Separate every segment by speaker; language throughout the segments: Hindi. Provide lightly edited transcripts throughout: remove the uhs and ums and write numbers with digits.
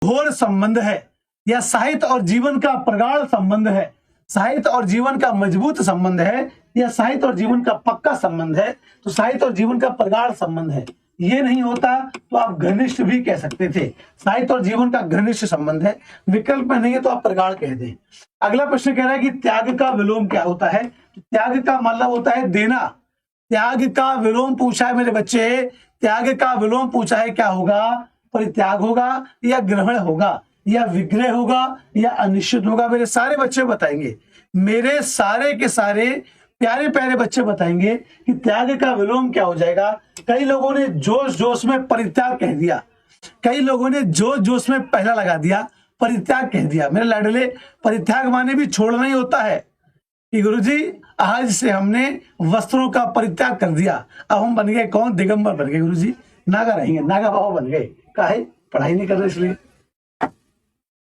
Speaker 1: घोर संबंध है, या साहित्य और जीवन का प्रगाढ़ संबंध है, साहित्य और जीवन का मजबूत संबंध है, या साहित्य और जीवन का पक्का संबंध है। तो साहित्य और जीवन का प्रगाढ़ संबंध है। ये नहीं होता तो आप घनिष्ठ भी कह सकते थे। साहित्य और जीवन का घनिष्ठ संबंध है, विकल्प में नहीं है तो आप प्रगाढ़ कह दें। अगला प्रश्न कह रहा है कि त्याग का विलोम क्या होता है। त्याग का मतलब होता है देना। त्याग का विलोम पूछा है मेरे बच्चे, त्याग का विलोम पूछा है, क्या होगा? परित्याग होगा, या ग्रहण होगा, या विग्रह होगा, या अनिश्चित होगा। मेरे सारे बच्चे बताएंगे, मेरे सारे के सारे प्यारे प्यारे बच्चे बताएंगे कि त्याग का विलोम क्या हो जाएगा। कई लोगों ने जोश जोश में परित्याग कह दिया, कई लोगों ने जोश जोश में पहला लगा दिया, परित्याग कह दिया। मेरे लाडले, परित्याग माने भी छोड़ना ही होता है कि गुरुजी आज से हमने वस्त्रों का परित्याग कर दिया, अब हम बन गए कौन? दिगंबर बन गए गुरुजी, नागा रहेंगे, नागा बाबा बन गए। काहे? पढ़ाई नहीं कर रहे इसलिए।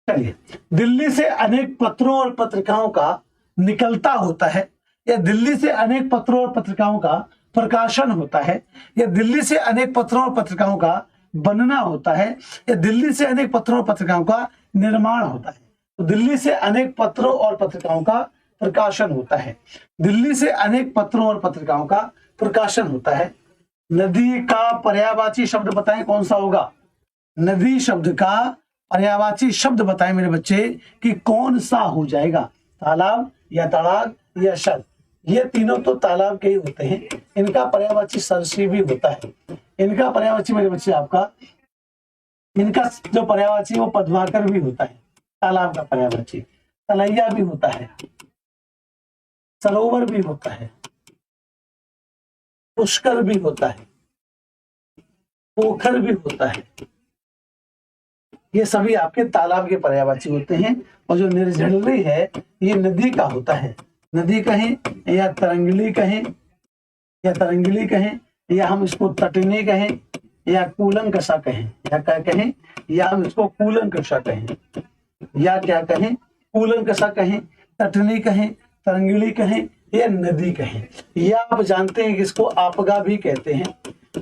Speaker 1: चलिए, दिल्ली से अनेक पत्रों और पत्रिकाओं का निकलता होता है, या दिल्ली से अनेक पत्रों और पत्रिकाओं का प्रकाशन होता है, या दिल्ली से अनेक पत्रों और पत्रिकाओं का बनना होता है, या दिल्ली से अनेक पत्रों और पत्रिकाओं का निर्माण होता है। तो दिल्ली से अनेक पत्रों और पत्रिकाओं का प्रकाशन होता है, दिल्ली से अनेक पत्रों और पत्रिकाओं का प्रकाशन होता है। नदी का पर्यायवाची शब्द बताएं कौन सा होगा? नदी शब्द का पर्यायवाची शब्द बताएं मेरे बच्चे कि कौन सा हो जाएगा? तालाब, या तड़ाग, या शर। ये तीनों तो तालाब के ही होते हैं, इनका पर्यायवाची सरसी भी होता है। इनका पर्यायवाची मेरे बच्चे आपका, इनका जो पर्यायवाची वो पद्माकर भी होता है। तालाब का पर्यायवाची तलैया भी होता है, सरोवर भी होता है, पुष्कर भी होता है, पोखर भी होता है। ये सभी आपके तालाब के पर्यायवाची होते हैं। और जो निर्झरली है ये नदी का होता है। नदी कहें, या तरंगली कहें, या तरंगली कहें, या हम इसको तटनी कहें, या कूलंकषा कहें, या क्या कहें, या हम इसको कूलंकषा कहें, या क्या कहें? कूलंकषा कहें, तटनी कहें, तरंगली कहें, या नदी कहें। या आप जानते हैं कि इसको आपगा भी कहते हैं,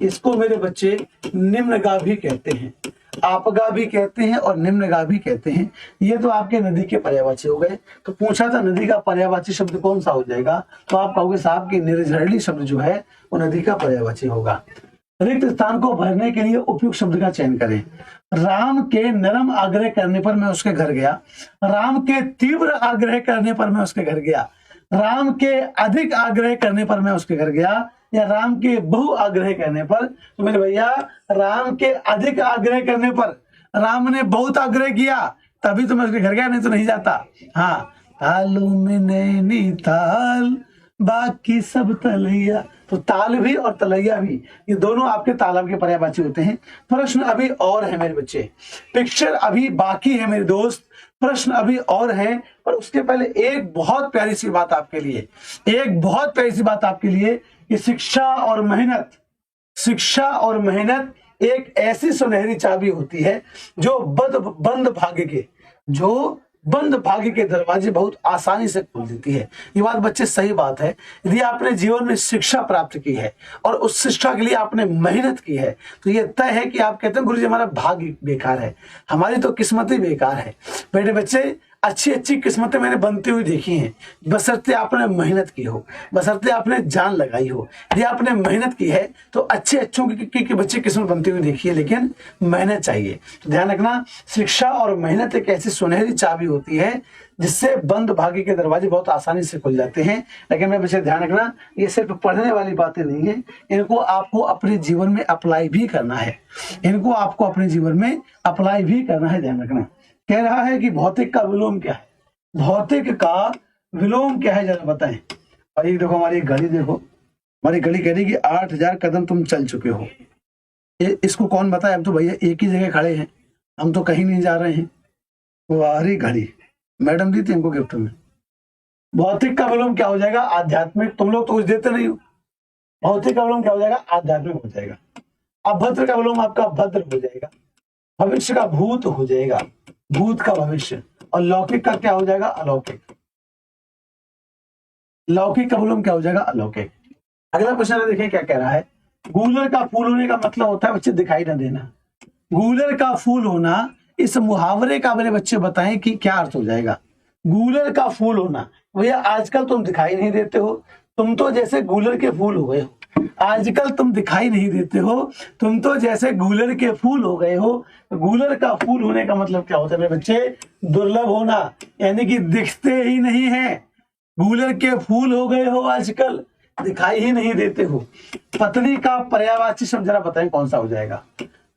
Speaker 1: इसको मेरे बच्चे निम्नगा भी कहते हैं। आपगा भी कहते हैं और निम्नगा भी कहते हैं। ये तो आपके नदी के पर्यायवाची हो गए। तो पूछा था नदी का पर्यायवाची शब्द कौन सा हो जाएगा, तो आप कहोगे साहब कि निर्झरली शब्द जो है वो नदी का पर्यायवाची होगा। रिक्त स्थान को भरने के लिए उपयुक्त शब्द का चयन करें। राम के नरम आग्रह करने पर मैं उसके घर गया, राम के तीव्र आग्रह करने पर मैं उसके घर गया, राम के अधिक आग्रह करने पर मैं उसके घर गया, या राम के बहु आग्रह करने पर। तो मेरे भैया, राम के अधिक आग्रह करने पर, राम ने बहुत आग्रह किया तभी तो मैं उसके घर गया, नहीं तो नहीं जाता। हाँ, तालू में नैनीताल बाकी सब तलैया। तो ताल भी और तलैया भी, ये दोनों आपके तालाब के पर्यायवाची होते हैं। प्रश्न अभी और है मेरे बच्चे, पिक्चर अभी बाकी है मेरे दोस्त, प्रश्न अभी और है। पर उसके पहले एक बहुत प्यारी सी बात आपके लिए, एक बहुत प्यारी सी बात आपके लिए कि शिक्षा और मेहनत, शिक्षा और मेहनत एक ऐसी सुनहरी चाबी होती है जो बंद भाग्य के, जो बंद भाग्य के दरवाजे बहुत आसानी से खोल देती है। ये बात बच्चे सही बात है। यदि आपने जीवन में शिक्षा प्राप्त की है और उस शिक्षा के लिए आपने मेहनत की है, तो ये तय है कि आप कहते हैं गुरुजी हमारा भाग्य बेकार है, हमारी तो किस्मत ही बेकार है। बेटे बच्चे, अच्छी अच्छी किस्मतें मैंने बनती हुई देखी हैं, बशर्ते आपने मेहनत की हो, बशर्ते आपने जान लगाई हो। यदि आपने मेहनत की है तो अच्छे अच्छों की बच्चे किस्मत बनती हुई देखी है, लेकिन मेहनत चाहिए। तो ध्यान रखना, शिक्षा और मेहनत एक ऐसी सुनहरी चाबी होती है जिससे बंद भाग्य के दरवाजे बहुत आसानी से खुल जाते हैं। लेकिन मेरे बच्चे ध्यान रखना, ये सिर्फ पढ़ने वाली बातें नहीं है, इनको आपको अपने जीवन में अप्लाई भी करना है, इनको आपको अपने जीवन में अप्लाई भी करना है। ध्यान रखना। कह रहा है कि भौतिक का विलोम क्या है, भौतिक का विलोम क्या है जरा बताएं। और एक देखो हमारी घड़ी, देखो हमारी घड़ी कह रही कि 8000 कदम तुम चल चुके हो। इसको कौन बताए? हम तो भैया एक ही जगह खड़े हैं, हम तो कहीं नहीं जा रहे हैं। वारी घड़ी मैडम दी थी हमको गिफ्ट में। भौतिक का विलोम क्या हो जाएगा? आध्यात्मिक। तुम लोग तो कुछ देते नहीं हो। भौतिक का विलोम क्या हो जाएगा? आध्यात्मिक हो जाएगा। अभद्र का विलोम आपका भद्र हो जाएगा। भविष्य का भूत हो जाएगा, भूत का भविष्य। और लौकिक का क्या हो जाएगा? अलौकिक। लौकिक का विलोम क्या हो जाएगा? अलौकिक। अगला प्रश्न देखिए क्या कह रहा है। गूलर का फूल होने का मतलब होता है बच्चे दिखाई न देना। गूलर का फूल होना इस मुहावरे का मेरे बच्चे बताएं कि क्या अर्थ हो जाएगा। गूलर का फूल होना, भैया आजकल तुम दिखाई नहीं देते हो, तुम तो जैसे गूलर के फूल हो गए हो। आजकल तुम दिखाई नहीं देते हो, तुम तो जैसे गूलर के फूल हो गए हो। गूलर का फूल होने का मतलब क्या होता है मेरे बच्चे? दुर्लभ होना, यानी कि दिखते ही नहीं है। गूलर के फूल हो गए हो, आजकल दिखाई ही नहीं देते हो। पत्नी का पर्यायवाची शब्द जरा बताएं कौन सा हो जाएगा?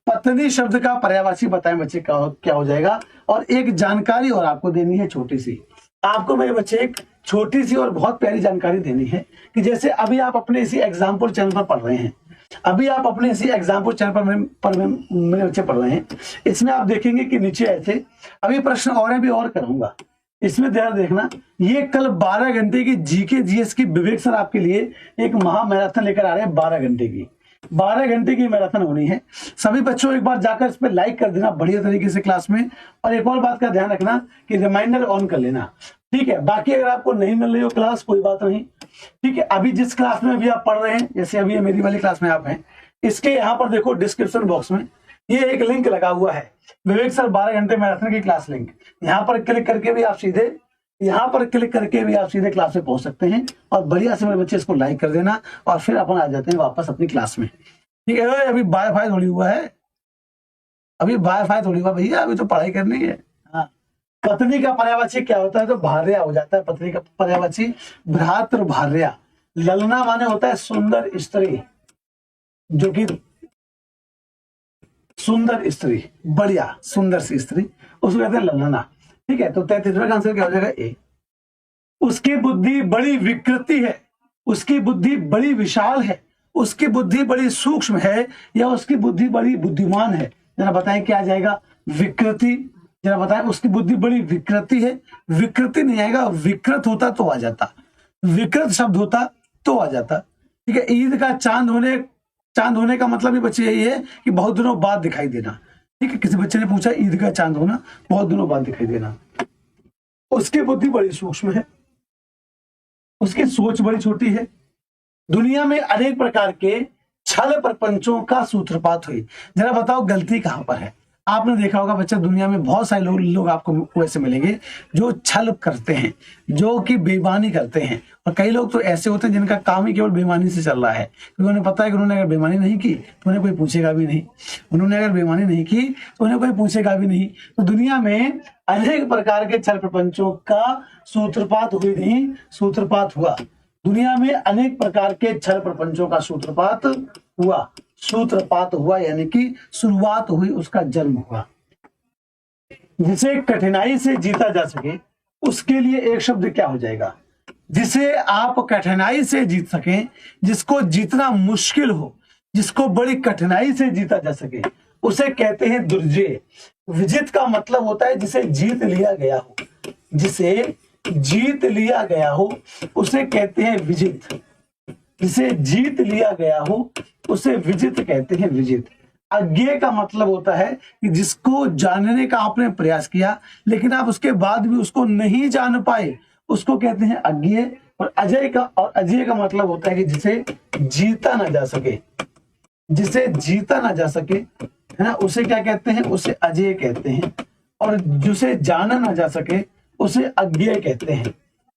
Speaker 1: पत्नी शब्द का पर्यायवाची बताएं बच्चे क्या हो जाएगा। और एक जानकारी और आपको देनी है छोटी सी, आपको मेरे बच्चे एक छोटी सी और बहुत प्यारी जानकारी देनी है कि जैसे अभी आप अपने इसी एग्जाम्पल चैनल पर पढ़ रहे हैं, अभी आप अपने इसी एग्जाम्पल चैनल पर मेरे बच्चे पढ़ रहे हैं, इसमें आप देखेंगे कि नीचे ऐसे अभी प्रश्न और है, भी और करूंगा, इसमें ध्यान देखना। ये कल 12 घंटे की जीके जीएस की विवेक सर आपके लिए एक महा मैराथन लेकर आ रहे हैं। 12 घंटे की 12 घंटे की मैराथन होनी है। सभी बच्चों एक बार जाकर इस पर लाइक कर देना बढ़िया तरीके से क्लास में। और एक और बात का ध्यान रखना कि रिमाइंडर ऑन कर लेना, ठीक है। बाकी अगर आपको नहीं मिल रही हो क्लास, कोई बात नहीं, ठीक है। अभी जिस क्लास में अभी आप पढ़ रहे हैं, जैसे अभी मेरी वाली क्लास में आप हैं, इसके यहाँ पर देखो डिस्क्रिप्शन बॉक्स में ये एक लिंक लगा हुआ है, विवेक सर 12 घंटे मैराथन की क्लास लिंक। यहाँ पर क्लिक करके भी आप सीधे क्लास में पहुंच सकते हैं। और बढ़िया से मेरे बच्चे इसको लाइक कर देना और फिर अपन आ जाते हैं वापस अपनी क्लास में, ठीक है। अभी वाईफाई थोड़ी हुआ है, भैया, अभी तो पढ़ाई करनी है। हाँ, पत्नी का पर्यायवाची क्या होता है? तो भार्या हो जाता है। पत्नी का पर्यायवाची भ्रातृ भार्या। ललना माने होता है सुंदर स्त्री, जो कि सुंदर स्त्री, बढ़िया सुंदर सी स्त्री, उसको कहते हैं ललना, ठीक है। तो 33वां का आंसर क्या हो जाएगा? ए। उसकी बुद्धि बड़ी विकृति है, उसकी बुद्धि बड़ी विशाल है, उसकी बुद्धि बड़ी सूक्ष्म है, या उसकी बुद्धि बड़ी बुद्धिमान है? जरा बताएं क्या आ जाएगा? विकृति। जरा बताएं, उसकी बुद्धि बड़ी विकृति है। विकृति नहीं आएगा, विकृत होता तो आ जाता, विकृत शब्द होता तो आ जाता, ठीक है। ईद का चांद होने का मतलब ही बच्चे यही है कि बहुत दिनों बाद दिखाई देना, ठीक है। किसी बच्चे ने पूछा ईद का चांद होना, बहुत दिनों बाद दिखाई देना। उसकी बुद्धि बड़ी सूक्ष्म है, उसकी सोच बड़ी छोटी है। दुनिया में अनेक प्रकार के छल प्रपंचों का सूत्रपात हुई। जरा बताओ गलती कहां पर है? आपने देखा होगा बच्चा, दुनिया में बहुत सारे लोग आपको ऐसे मिलेंगे जो छल करते हैं, जो कि बेईमानी करते हैं। और कई लोग तो ऐसे होते हैं जिनका काम ही केवल बेईमानी से चल रहा है, क्योंकि उन्हें पता है कि उन्होंने अगर बेईमानी नहीं की तो उन्हें कोई पूछेगा भी नहीं, तो दुनिया में अनेक प्रकार के छल प्रपंचों का सूत्रपात हुआ। दुनिया में अनेक प्रकार के छल प्रपंचों का सूत्रपात हुआ, यानी कि शुरुआत हुई, उसका जन्म हुआ। जिसे कठिनाई से जीता जा सके उसके लिए एक शब्द क्या हो जाएगा? जिसे आप कठिनाई से जीत सकें, जिसको जीतना मुश्किल हो, जिसको बड़ी कठिनाई से जीता जा सके, उसे कहते हैं दुर्जय। विजित का मतलब होता है जिसे जीत लिया गया हो, जिसे जीत लिया गया हो उसे कहते हैं विजित। जिसे जीत लिया गया हो उसे विजित कहते हैं, विजित। अज्ञेय का मतलब होता है कि जिसको जानने का आपने प्रयास किया लेकिन आप उसके बाद भी उसको नहीं जान पाए, उसको कहते हैं अज्ञेय। और अजय का मतलब होता है कि जिसे जीता ना जा सके, है ना, उसे क्या कहते हैं? उसे अजय कहते हैं। और जिसे जाना ना जा सके उसे अज्ञेय कहते हैं।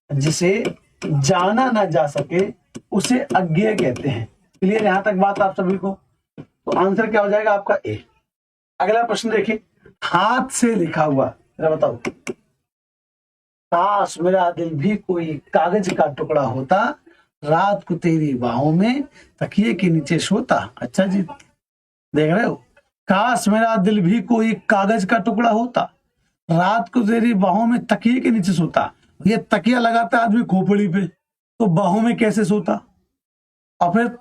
Speaker 1: जिसे जाना ना जा सके उसे अज्ञेय कहते हैं। क्लियर यहां तक बात आप सभी को? तो आंसर क्या हो जाएगा आपका? ए। अगला प्रश्न देखिए, हाथ से लिखा हुआ, जरा बताओ। काश मेरा दिल भी कोई कागज का टुकड़ा होता, रात को तेरी बाहों में तकिए के नीचे सोता। अच्छा जी, देख रहे हो? काश मेरा दिल भी कोई कागज का टुकड़ा होता, रात को तेरी बाहों में तकिए के नीचे सोता। ये तकिया लगाता आदमी खोपड़ी पे, तो बाहों में कैसे सोता? और फिर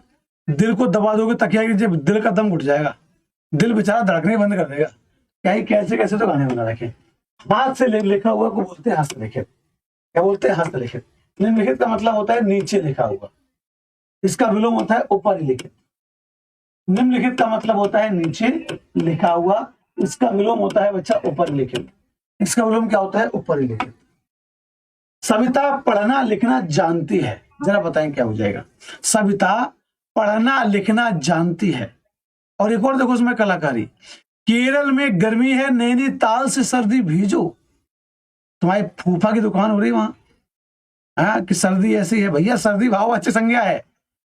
Speaker 1: दिल को दबा दोगे तकिया के नीचे, दिल का दम घुट जाएगा, दिल बेचारा धड़कने बंद कर देगा। क्या ही कैसे कैसे तो गाने बना रखे। हाथ से लिखा हुआ को बोलते हैं हस्तलिखित। क्या बोलते हैं? हस्तलिखित। निम्नलिखित का मतलब होता है नीचे लिखा हुआ, इसका विलोम होता है ऊपर लिखित। निम्नलिखित का मतलब होता है नीचे लिखा हुआ, इसका विलोम होता है बच्चा ऊपर लिखित। इसका विलोम क्या होता है? ऊपर लिखित। सविता पढ़ना लिखना जानती है, जरा बताएं क्या हो जाएगा? सविता पढ़ना लिखना जानती है। और एक और देखो उसमें कलाकारी, केरल में गर्मी है, नैनीताल से सर्दी भेजो। तुम्हारी फूफा की दुकान हो रही वहां, हाँ, कि सर्दी ऐसी है। भैया सर्दी भाव अच्छी संज्ञा है।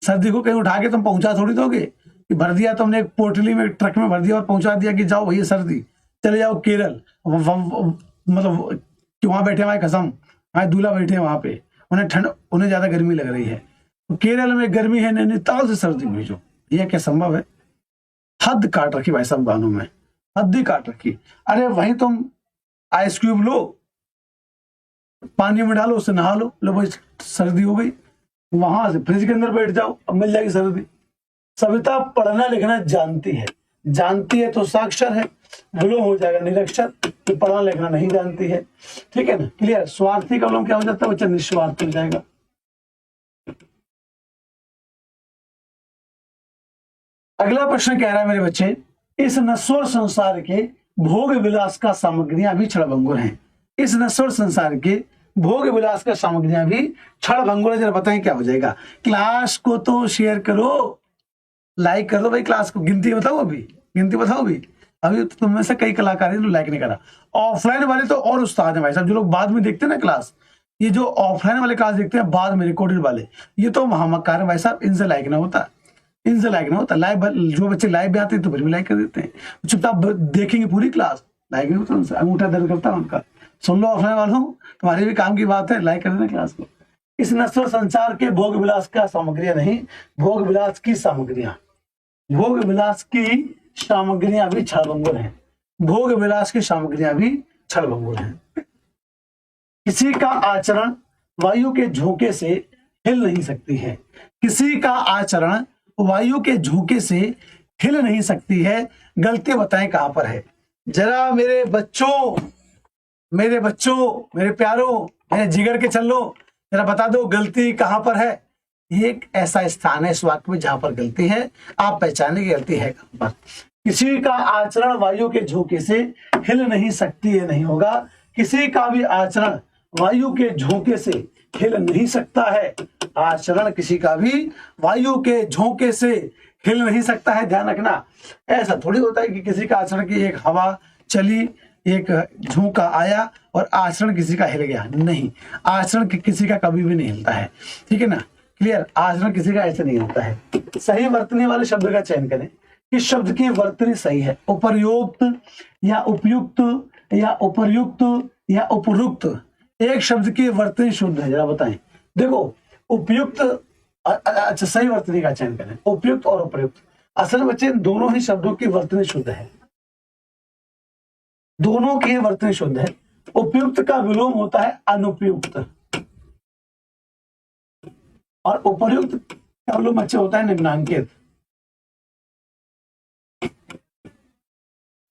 Speaker 1: सर्दी को कहीं उठा के तुम पहुंचा थोड़ी दोगे कि भर दिया तुमने एक पोटली में, ट्रक में भर दिया और पहुंचा दिया कि जाओ भैया सर्दी, चले जाओ केरल। मतलब कि वहां बैठे हमारे कसम, हमारे दूल्हा बैठे हैं वहां पे, उन्हें ठंड, उन्हें ज्यादा गर्मी लग रही है, तो केरल में गर्मी है, नैनीताल से सर्दी भेजो। यह क्या संभव है? हद काट रखी भाई साहब गानों में, हद ही काट रखी। अरे वहीं तुम आइस क्यूब लो, पानी में डालो, उससे नहा लो भाई सर्दी हो गई। वहां से फ्रिज के अंदर बैठ जाओ, अब मिल जाएगी सर्दी। सविता पढ़ना लिखना जानती है, जानती है तो साक्षर है, विलोम हो जाएगा निरक्षर, तो पढ़ना लिखना नहीं जानती है। ठीक है ना, क्लियर। स्वार्थी का विलोम क्या हो जाता है बच्चा? निस्वार्थ हो जाएगा। अगला प्रश्न कह रहा है मेरे बच्चे, इस नश्वर संसार के भोग विलास का सामग्रियां भी क्षणभंगुर हैं। इस नश्वर संसार के भोग विलास का सामग्रियां भी क्षणभंगुर है। जरा बताएं क्या हो जाएगा? क्लास को तो शेयर करो, लाइक कर दो भाई क्लास को। गिनती बताओ, अभी गिनती बताओ। अभी तो तुम में से कई कलाकार हैं जो लाइक नहीं करा। ऑफलाइन वाले तो और उस्ताद हैं भाई साहब, जो लोग बाद में देखते हैं ना क्लास, ये जो ऑफलाइन वाले क्लास देखते हैं बाद में रिकॉर्डेड वाले, ये तो महामक्कार है भाई साहब, इनसे लाइक ना होता, इनसे लाइक ना होता। लाइव जो बच्चे लाइव में आते हैं तो फिर भी लाइक कर देते हैं, चुपचाप देखेंगे पूरी क्लास, लाइक नहीं होता उनसे, अंगूठा दर्द करता है उनका। सुन लो ऑफलाइन वालों, तुम्हारे भी काम की बात है, लाइक कर देना क्लास को। इस नश्वर संसार के भोग विलास का सामग्रियां नहीं, भोग विलास की सामग्रियां, भोग विलास की सामग्रियां भी क्षणभंगुर हैं। भोग विलास की सामग्रियां भी क्षणभंगुर हैं। किसी का आचरण वायु के झोंके से हिल नहीं सकती है। किसी का आचरण वायु के झोंके से हिल नहीं सकती है। गलती बताएं कहां पर है? जरा मेरे बच्चों, मेरे प्यारों, मेरे जिगर के चलो, जरा बता दो गलती कहां पर है। एक ऐसा स्थान है इस वाक्य में जहां पर गलती है, आप पहचाने की गलती है कहां पर। किसी का आचरण वायु के झोंके से हिल नहीं सकती है, नहीं होगा। किसी का भी आचरण वायु के झोंके से हिल नहीं सकता है। आचरण किसी का भी वायु के झोंके से हिल नहीं सकता है, ध्यान रखना। ऐसा थोड़ी होता है कि किसी का आचरण की एक हवा चली, एक झोंका आया और आचरण किसी का हिल गया, नहीं। आचरण किसी का कभी भी नहीं हिलता है, ठीक है ना, क्लियर। आचरण किसी का ऐसे नहीं होता है। सही वर्तनी वाले शब्द का चयन करें। इस शब्द की वर्तनी सही है, उपर्युक्त या उपयुक्त या उपर्युक्त या उपरुक्त। एक शब्द की वर्तनी शुद्ध है, जरा बताएं। देखो उपयुक्त, अच्छा सही वर्तनी का चयन करें, उपयुक्त और उपर्युक्त। असल बच्चे दोनों ही शब्दों की वर्तनी शुद्ध है, दोनों की वर्तनी शुद्ध है। उपयुक्त का विलोम होता है अनुपयुक्त और उपर्युक्त का विलोम बच्चे होता है निम्नांकित।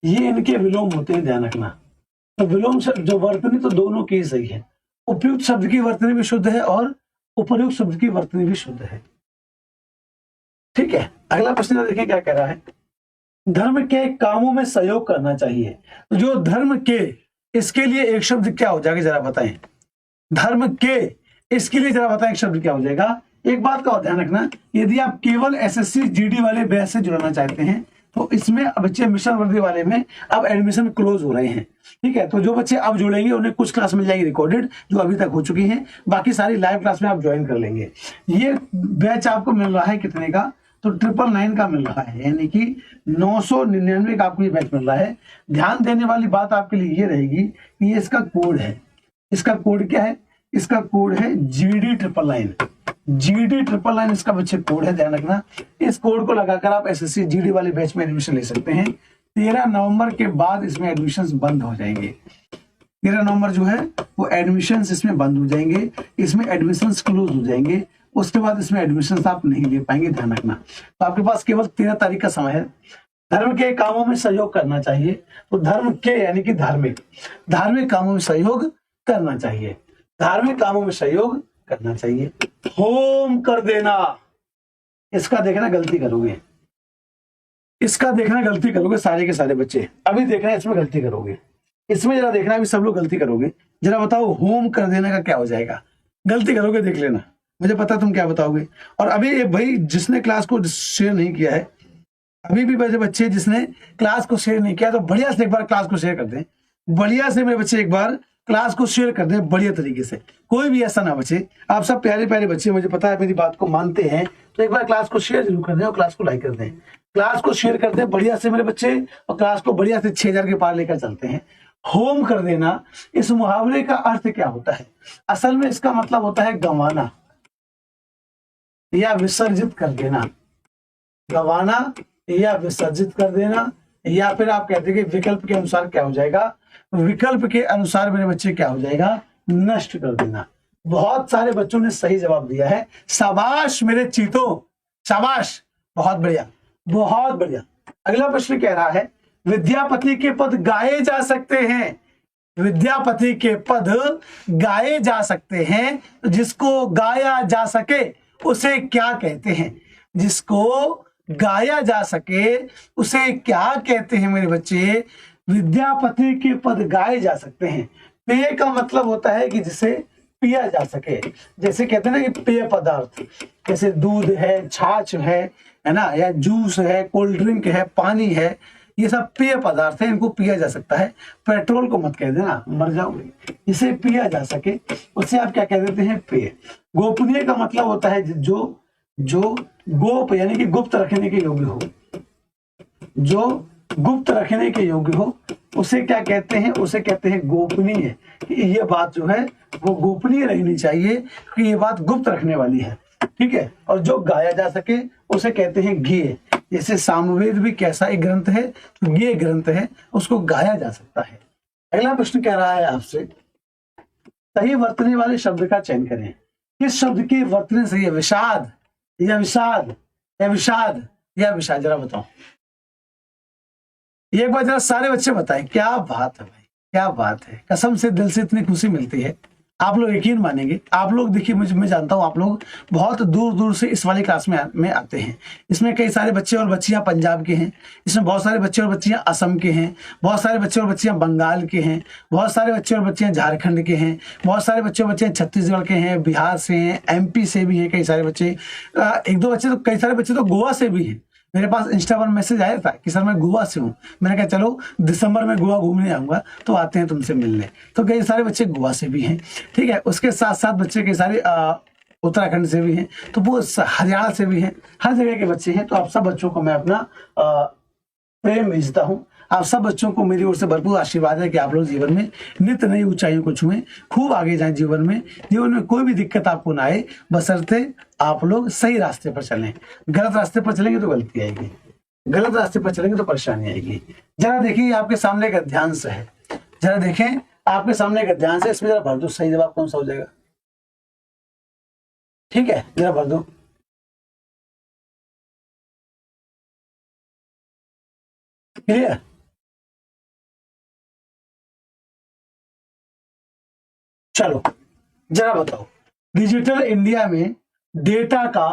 Speaker 1: ये इनके विलोम होते हैं, ध्यान रखना। तो विलोम शब्द जो वर्तनी तो दोनों की सही है। उपयुक्त शब्द की वर्तनी भी शुद्ध है और उपर्युक्त शब्द की वर्तनी भी शुद्ध है, ठीक है। अगला प्रश्न देखें क्या कह रहा है। धर्म के कामों में सहयोग करना चाहिए। तो जो धर्म के, इसके लिए एक शब्द क्या हो जाएगा, जरा बताएं। धर्म के, इसके लिए जरा बताएं एक शब्द क्या हो जाएगा। एक बात का ध्यान रखना, यदि आप केवल एसएससी जीडी वाले बैच से जुड़ना चाहते हैं तो इसमें बच्चे मिशन वर्दी वाले में अब एडमिशन क्लोज हो रहे हैं, ठीक है। तो जो बच्चे अब जुड़ेंगे उन्हें कुछ क्लास मिल जाएगी रिकॉर्डेड जो अभी तक हो चुकी हैं, बाकी सारी लाइव क्लास में आप ज्वाइन कर लेंगे। ये बैच आपको मिल रहा है कितने का, तो 999 का मिल रहा है, यानी कि 999 का आपको ये बैच मिल रहा है। ध्यान देने वाली बात आपके लिए ये रहेगी कि ये इसका कोड है। इसका कोड क्या है? इसका कोड है GD999। GD999 इसका बच्चे कोड है, ध्यान रखना। इस कोड को लगाकर आप एसएससी जीडी वाले बैच में एडमिशन ले सकते हैं। 13 नवंबर के बाद इसमें एडमिशन बंद हो जाएंगे। 13 नवंबर जो है वो एडमिशन इसमें बंद हो जाएंगे, इसमें एडमिशन क्लोज हो जाएंगे। उसके बाद इसमें एडमिशन आप नहीं ले पाएंगे, ध्यान रखना। तो आपके पास केवल 13 तारीख का समय है। धर्म के कामों में सहयोग करना चाहिए, तो धर्म के यानी कि धार्मिक, धार्मिक कामों में सहयोग करना चाहिए, धार्मिक कामों में सहयोग करना चाहिए। होम कर देना, इसका देखना गलती करोगे, इसका देखना गलती करोगे सारे के सारे बच्चे। अभी देखना इसमें गलती करोगे, इसमें जरा देखना अभी सब लोग गलती करोगे। जरा बताओ होम कर देने का क्या हो जाएगा, गलती करोगे, देख लेना, मुझे पता तुम क्या बताओगे। और अभी भाई जिसने क्लास को शेयर नहीं किया है अभी भी मेरे बच्चे जिसने क्लास को शेयर नहीं किया तो बढ़िया से एक बार क्लास को शेयर कर दें, बढ़िया से मेरे बच्चे एक बार क्लास को शेयर कर दें बढ़िया तरीके से, कोई भी ऐसा ना बचे। आप सब प्यारे प्यारे बच्चे, मुझे पता है मेरी बात को मानते हैं, तो एक बार क्लास को शेयर जरूर कर दें और क्लास को लाइक कर दें। क्लास को शेयर कर दें बढ़िया से मेरे बच्चे, और क्लास को बढ़िया से 6000 के पार लेकर चलते हैं। होम कर देना, इस मुहावरे का अर्थ क्या होता है? असल में इसका मतलब होता है गंवाना या विसर्जित कर देना। गंवाना या विसर्जित कर देना, या फिर आप कहते हैं कि विकल्प के अनुसार क्या हो जाएगा, विकल्प के अनुसार मेरे बच्चे क्या हो जाएगा, नष्ट कर देना। बहुत सारे बच्चों ने सही जवाब दिया है, शाबाश मेरे चीतों, शाबाश, बहुत बढ़िया बहुत बढ़िया। अगला प्रश्न कह रहा है विद्यापति के पद गाए जा सकते हैं, विद्यापति के पद गाए जा सकते हैं, तो जिसको गाया जा सके उसे क्या कहते हैं? जिसको गाया जा सके उसे क्या कहते हैं मेरे बच्चे? विद्यापति के पद गाए जा सकते हैं। पेय का मतलब होता है कि जिसे पिया जा सके, जैसे कहते हैं ना कि पेय पदार्थ, जैसे दूध है, छाछ है ना, या जूस है, कोल्ड ड्रिंक है, पानी है, ये सब पेय पदार्थ है, इनको पिया जा सकता है। पेट्रोल को मत कह देना, मर जाओगे। इसे पिया जा सके उसे आप क्या कह देते हैं? पेय। गोपनीय का मतलब होता है जो गोप यानी कि गुप्त रखने के योग्य हो, जो गुप्त रखने के योग्य हो उसे क्या कहते हैं? उसे कहते हैं गोपनीय। ये बात जो है वो गोपनीय रहनी चाहिए कि ये बात गुप्त रखने वाली है, ठीक है। और जो गाया जा सके उसे कहते हैं गेय। जैसे सामवेद भी कैसा एक ग्रंथ है, तो गेय ग्रंथ है, उसको गाया जा सकता है। अगला प्रश्न कह रहा है आपसे सही वर्तने वाले शब्द का चयन करें। किस शब्द के वर्तने से ये विषाद या विषाद या विषाद या विषाद, जरा बताओ। एक बार जरा सारे बच्चे बताएं। क्या बात है भाई, क्या बात है, कसम से दिल से इतनी खुशी मिलती है। आप लोग यकीन मानेंगे, आप लोग देखिए, मैं जानता हूं आप लोग बहुत दूर दूर से इस वाली क्लास में आते हैं। इसमें कई सारे बच्चे और बच्चियां पंजाब के हैं, इसमें बहुत सारे बच्चे और बच्चियां असम के हैं, बहुत सारे बच्चे और बच्चियां बंगाल के हैं, बहुत सारे बच्चे और बच्चियां झारखंड के हैं, बहुत सारे बच्चे और बच्चियां छत्तीसगढ़ के हैं, बिहार से हैं, MP से भी हैं कई सारे बच्चे, एक दो बच्चे तो, कई सारे बच्चे तो गोवा से भी हैं। मेरे पास इंस्टा पर मैसेज आया था कि सर मैं गोवा से हूँ। मैंने कहा चलो दिसंबर में गोवा घूमने आऊंगा तो आते हैं तुमसे मिलने। तो कई सारे बच्चे गोवा से भी हैं, ठीक है। उसके साथ साथ बच्चे कई सारे उत्तराखंड से भी हैं, तो वो हरियाणा से भी हैं, हर जगह के बच्चे हैं। तो आप सब बच्चों को मैं अपना प्रेम भेजता हूँ। आप सब बच्चों को मेरी ओर से भरपूर आशीर्वाद है कि आप लोग जीवन में नित्य नई ऊंचाइयों को छुएं, खूब आगे जाएं जीवन में कोई भी दिक्कत आपको ना आए, बशर्ते आप लोग सही रास्ते पर चलें। गलत रास्ते पर चलेंगे तो गलती आएगी, गलत रास्ते पर चलेंगे तो परेशानी आएगी। जरा देखिए आपके सामने एक अध्यांश है, जरा देखें आपके सामने एक अध्यांश है, इसमें जरा भर दो सही जवाब कौन सा हो जाएगा, ठीक है, जरा भर दो। क्लियर? चलो जरा बताओ, डिजिटल इंडिया में डेटा का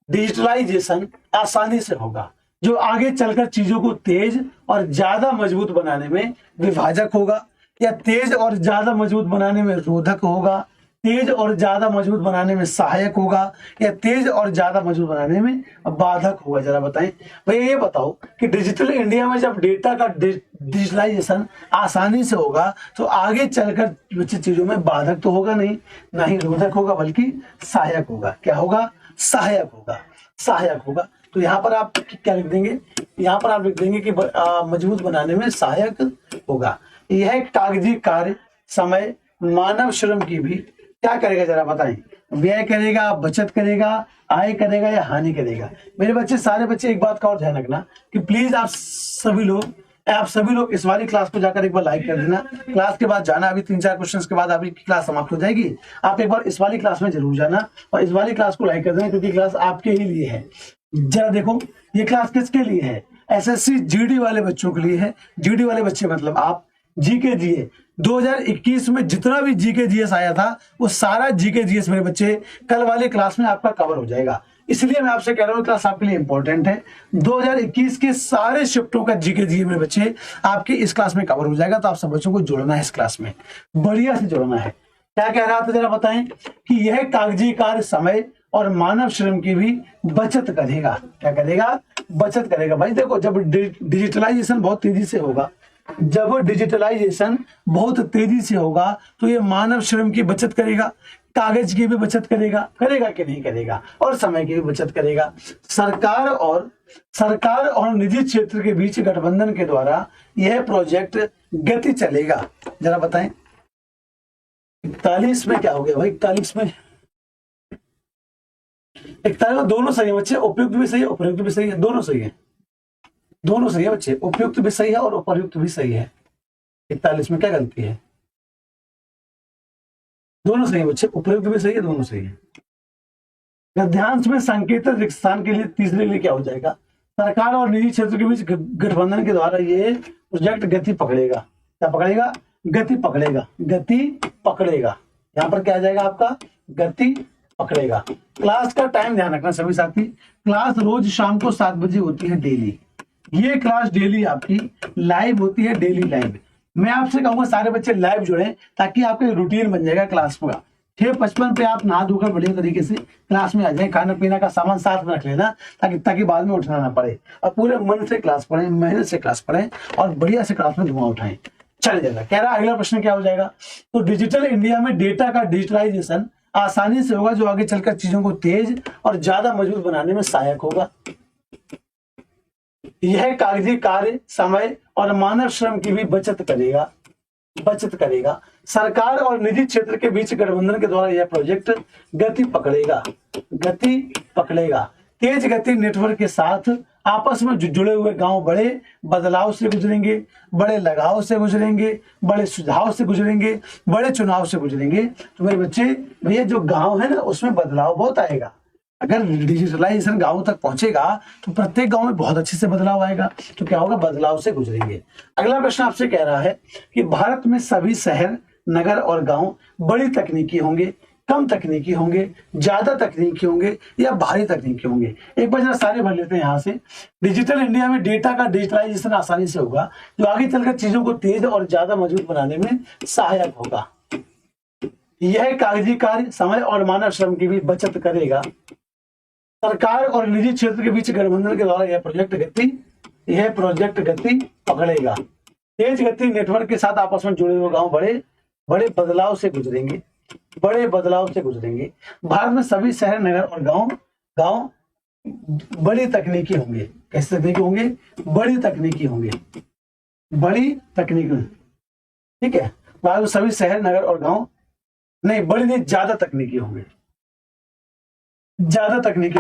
Speaker 1: डिजिटलाइजेशन आसानी से होगा, जो आगे चलकर चीजों को तेज और ज्यादा मजबूत बनाने में विभाजक होगा, या तेज और ज्यादा मजबूत बनाने में रोधक होगा, तेज और ज्यादा मजबूत बनाने में सहायक होगा, या तेज और ज्यादा मजबूत बनाने में बाधक होगा? जरा बताएं भैया, ये बताओ कि डिजिटल इंडिया में जब डेटा का डिजिटलाइजेशन आसानी से होगा तो आगे चलकर चीजों में बाधक तो होगा नहीं, ना ही रोधक होगा, बल्कि सहायक होगा। क्या होगा? सहायक होगा, सहायक होगा। तो यहाँ पर आप क्या लिख देंगे? यहाँ पर आप लिख देंगे कि मजबूत बनाने में सहायक होगा। यह कागजी कार्य समय मानव श्रम की भी क्या करेगा? जरा बताएं। व्यय करेगा, बचत करेगा, आय करेगा या हानि करेगा? मेरे बच्चे, सारे बच्चे एक बात का और ध्यान रखना कि प्लीज आप सभी लोग इस वाली क्लास को जाकर एक बार लाइक कर देना। क्लास के बाद जाना, अभी 3-4 क्वेश्चंस के बाद आपकी क्लास समाप्त हो जाएगी। आप एक बार इस वाली क्लास में जरूर जाना और इस वाली क्लास को लाइक कर देना, क्योंकि क्लास आपके ही लिए है। जरा देखो ये क्लास किसके लिए है? SSC GD वाले बच्चों के लिए है। GD वाले बच्चे मतलब आप, GK GS 2021 में जितना भी GK GS आया था वो सारा GK GS मेरे बच्चे कल वाले क्लास में आपका कवर हो जाएगा। इसलिए मैं आपसे कह रहा हूँ क्लास आपके लिए इंपॉर्टेंट है। 2021 के सारे शिफ्टों का GK GS मेरे बच्चे आपके इस क्लास में कवर हो जाएगा। तो आप सब बच्चों को जोड़ना है, इस क्लास में बढ़िया से जोड़ना है। क्या कह रहा था जरा बताएं? कि यह कागजी कार्य समय और मानव श्रम की भी बचत करेगा। क्या करेगा? बचत करेगा। भाई देखो, जब डिजिटलाइजेशन बहुत तेजी से होगा, जब डिजिटलाइजेशन बहुत तेजी से होगा तो ये मानव श्रम की बचत करेगा, कागज की भी बचत करेगा, करेगा कि नहीं करेगा, और समय की भी बचत करेगा। सरकार और निजी क्षेत्र के बीच गठबंधन के द्वारा यह प्रोजेक्ट गति चलेगा। जरा बताएं 41 में क्या हो गया भाई? 41 में दोनों सही है बच्चे, उपयुक्त भी सही है, उपयुक्त भी सही है, दोनों सही है, दोनों सही है बच्चे, उपयुक्त भी सही है और उपर्युक्त भी सही है। 41 में क्या गलती है? दोनों सही है बच्चे, उपयुक्त भी सही है, दोनों सही है। गद्यांश में संकेतित रिक्त स्थान के लिए तीसरे लिए क्या हो जाएगा? सरकार और निजी क्षेत्र के बीच गठबंधन के द्वारा ये प्रोजेक्ट गति पकड़ेगा। क्या पकड़ेगा? गति पकड़ेगा, गति पकड़ेगा। यहाँ पर क्या आ जाएगा आपका? गति पकड़ेगा। क्लास का टाइम ध्यान रखना सभी साथी, क्लास रोज शाम को 7 बजे होती है डेली। ये क्लास डेली आपकी लाइव होती है, डेली लाइव। मैं आपसे कहूंगा सारे बच्चे लाइव जुड़े ताकि आपका रूटीन बन जाएगा क्लास का। 6:55 पे आप नहा धोकर बढ़िया तरीके से क्लास में आ जाए, खाना पीना का सामान साथ में रख लेना ताकि बाद में उठना ना पड़े, और पूरे मन से क्लास पढ़ें, मेहनत से क्लास पढ़ें और बढ़िया से क्लास में धुआं उठाएं। चल जाएगा। कह रहा अगला प्रश्न क्या हो जाएगा? तो डिजिटल इंडिया में डेटा का डिजिटलाइजेशन आसानी से होगा, जो आगे चलकर चीजों को तेज और ज्यादा मजबूत बनाने में सहायक होगा। यह कागजी कार्य, समय और मानव श्रम की भी बचत करेगा। सरकार और निजी क्षेत्र के बीच गठबंधन के द्वारा यह प्रोजेक्ट गति पकड़ेगा। तेज गति नेटवर्क के साथ आपस में जुड़े हुए गांव बड़े बदलाव से गुजरेंगे, बड़े लगाव से गुजरेंगे, बड़े सुझाव से गुजरेंगे, बड़े चुनाव से गुजरेंगे। तो मेरे बच्चे, भैया जो गांव है ना उसमें बदलाव बहुत आएगा। अगर डिजिटलाइजेशन गांव तक पहुंचेगा तो प्रत्येक गांव में बहुत अच्छे से बदलाव आएगा। तो क्या होगा? बदलाव से गुजरेंगे। अगला प्रश्न आपसे कह रहा है कि भारत में सभी शहर, नगर और गांव बड़ी तकनीकी होंगे, कम तकनीकी होंगे, ज्यादा तकनीकी होंगे या भारी तकनीकी होंगे? एक बार जरा सारे भर लेते हैं यहाँ से। डिजिटल इंडिया में डेटा का डिजिटलाइजेशन आसानी से होगा, जो आगे चलकर चीजों को तेज और ज्यादा मजबूत बनाने में सहायक होगा। यह कागजी कार्य, समय और मानव श्रम की भी बचत करेगा। सरकार और निजी क्षेत्र के बीच गठबंधन के द्वारा यह प्रोजेक्ट गति पकड़ेगा। तेज गति नेटवर्क के साथ आपस में जुड़े हुए गांव बड़े बदलाव से गुजरेंगे। भारत में सभी शहर, नगर और गांव बड़ी तकनीकी होंगे। कैसे तकनीकी होंगे? बड़ी तकनीकी होंगे। ठीक है। भारत में सभी शहर, नगर और गांव ज्यादा तकनीकी होंगे। ज्यादा तकनीकी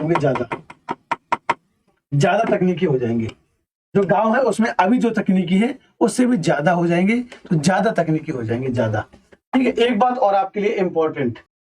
Speaker 1: हो जाएंगे। जो गांव है उसमें अभी जो तकनीकी है उससे भी ज्यादा हो जाएंगे, तो ज्यादा तकनीकी हो जाएंगे, ज्यादा। ठीक है। एक बात और आपके लिए इंपॉर्टेंट,